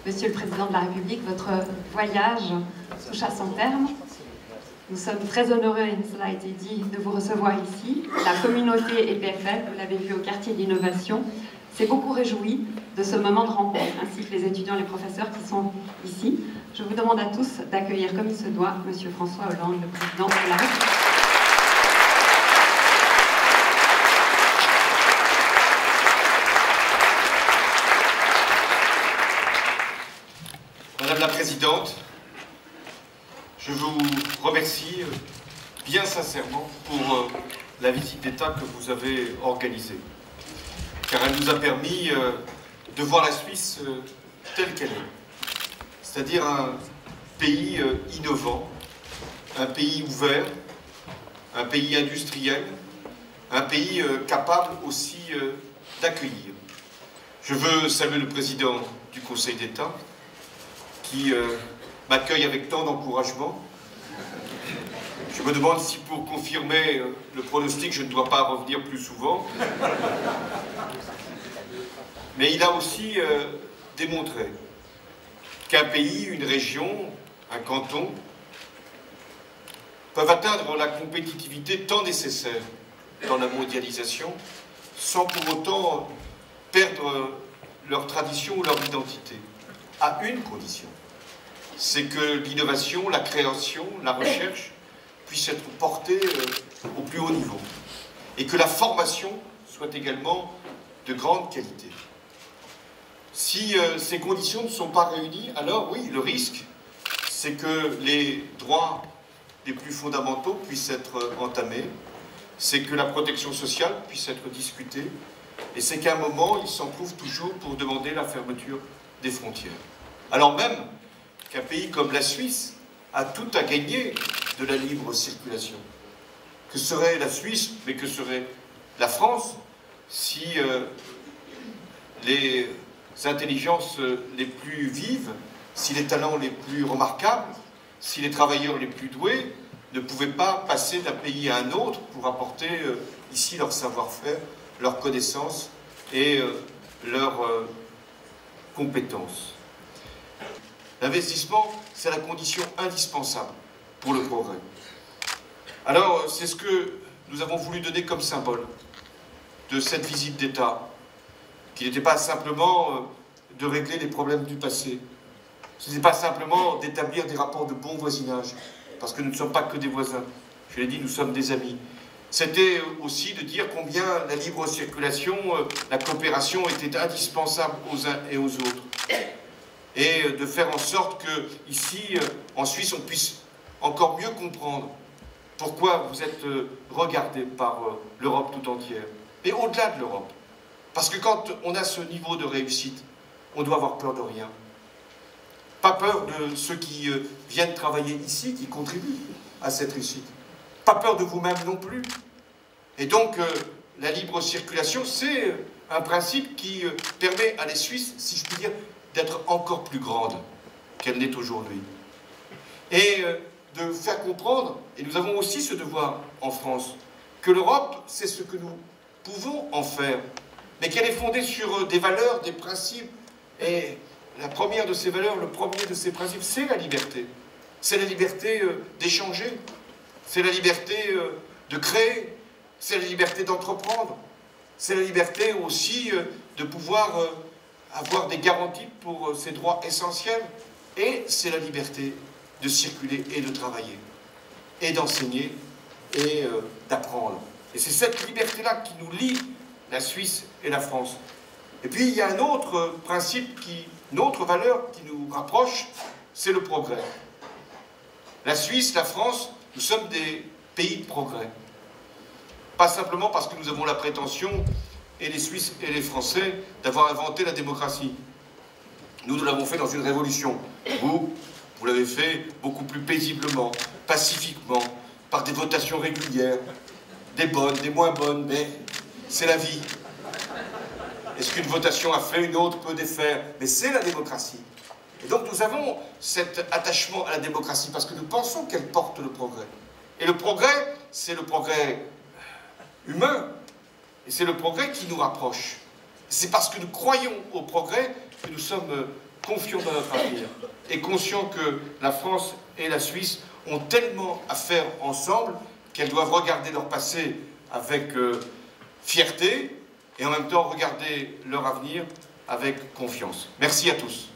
Monsieur le Président de la République, votre voyage touche à son terme. Nous sommes très honorés, cela a été dit, de vous recevoir ici. La communauté EPFL, vous l'avez vu au quartier d'innovation, s'est beaucoup réjouie de ce moment de rencontre, ainsi que les étudiants et les professeurs qui sont ici. Je vous demande à tous d'accueillir comme il se doit Monsieur François Hollande, le Président de la République. Madame la Présidente, je vous remercie bien sincèrement pour la visite d'État que vous avez organisée, car elle nous a permis de voir la Suisse telle qu'elle est, c'est-à-dire un pays innovant, un pays ouvert, un pays industriel, un pays capable aussi d'accueillir. Je veux saluer le Président du Conseil d'État, qui m'accueille avec tant d'encouragement. Je me demande si pour confirmer le pronostic, je ne dois pas revenir plus souvent. Mais il a aussi démontré qu'un pays, une région, un canton, peuvent atteindre la compétitivité tant nécessaire dans la mondialisation, sans pour autant perdre leur tradition ou leur identité, à une condition. C'est que l'innovation, la création, la recherche puissent être portées au plus haut niveau. Et que la formation soit également de grande qualité. Si ces conditions ne sont pas réunies, alors oui, le risque, c'est que les droits les plus fondamentaux puissent être entamés, c'est que la protection sociale puisse être discutée, et c'est qu'à un moment, il s'en trouve toujours pour demander la fermeture des frontières. Alors même qu'un pays comme la Suisse a tout à gagner de la libre circulation. Que serait la Suisse, mais que serait la France, si les intelligences les plus vives, si les talents les plus remarquables, si les travailleurs les plus doués ne pouvaient pas passer d'un pays à un autre pour apporter ici leur savoir-faire, leurs connaissances et leurs compétences. L'investissement, c'est la condition indispensable pour le progrès. Alors, c'est ce que nous avons voulu donner comme symbole de cette visite d'État, qui n'était pas simplement de régler les problèmes du passé, ce n'était pas simplement d'établir des rapports de bon voisinage, parce que nous ne sommes pas que des voisins, je l'ai dit, nous sommes des amis. C'était aussi de dire combien la libre circulation, la coopération était indispensable aux uns et aux autres. Et de faire en sorte que, ici, en Suisse, on puisse encore mieux comprendre pourquoi vous êtes regardés par l'Europe tout entière. Et au-delà de l'Europe. Parce que quand on a ce niveau de réussite, on doit avoir peur de rien. Pas peur de ceux qui viennent travailler ici, qui contribuent à cette réussite. Pas peur de vous-même non plus. Et donc, la libre circulation, c'est un principe qui permet à les Suisses, si je puis dire, d'être encore plus grande qu'elle n'est aujourd'hui. Et de faire comprendre, et nous avons aussi ce devoir en France, que l'Europe, c'est ce que nous pouvons en faire, mais qu'elle est fondée sur des valeurs, des principes, et la première de ces valeurs, le premier de ces principes, c'est la liberté. C'est la liberté d'échanger, c'est la liberté de créer, c'est la liberté d'entreprendre, c'est la liberté aussi de pouvoir avoir des garanties pour ses droits essentiels, et c'est la liberté de circuler et de travailler, et d'enseigner et d'apprendre. Et c'est cette liberté-là qui nous lie, la Suisse et la France. Et puis il y a un autre principe, une autre valeur qui nous rapproche, c'est le progrès. La Suisse, la France, nous sommes des pays de progrès. Pas simplement parce que nous avons la prétention, et les Suisses et les Français, d'avoir inventé la démocratie. Nous l'avons fait dans une révolution. Vous l'avez fait beaucoup plus paisiblement, pacifiquement, par des votations régulières, des bonnes, des moins bonnes, mais c'est la vie. Est-ce qu'une votation a fait, une autre peut défaire? Mais c'est la démocratie. Et donc nous avons cet attachement à la démocratie parce que nous pensons qu'elle porte le progrès. Et le progrès, c'est le progrès humain. Et c'est le progrès qui nous rapproche. C'est parce que nous croyons au progrès que nous sommes confiants dans notre avenir et conscients que la France et la Suisse ont tellement à faire ensemble qu'elles doivent regarder leur passé avec fierté et en même temps regarder leur avenir avec confiance. Merci à tous.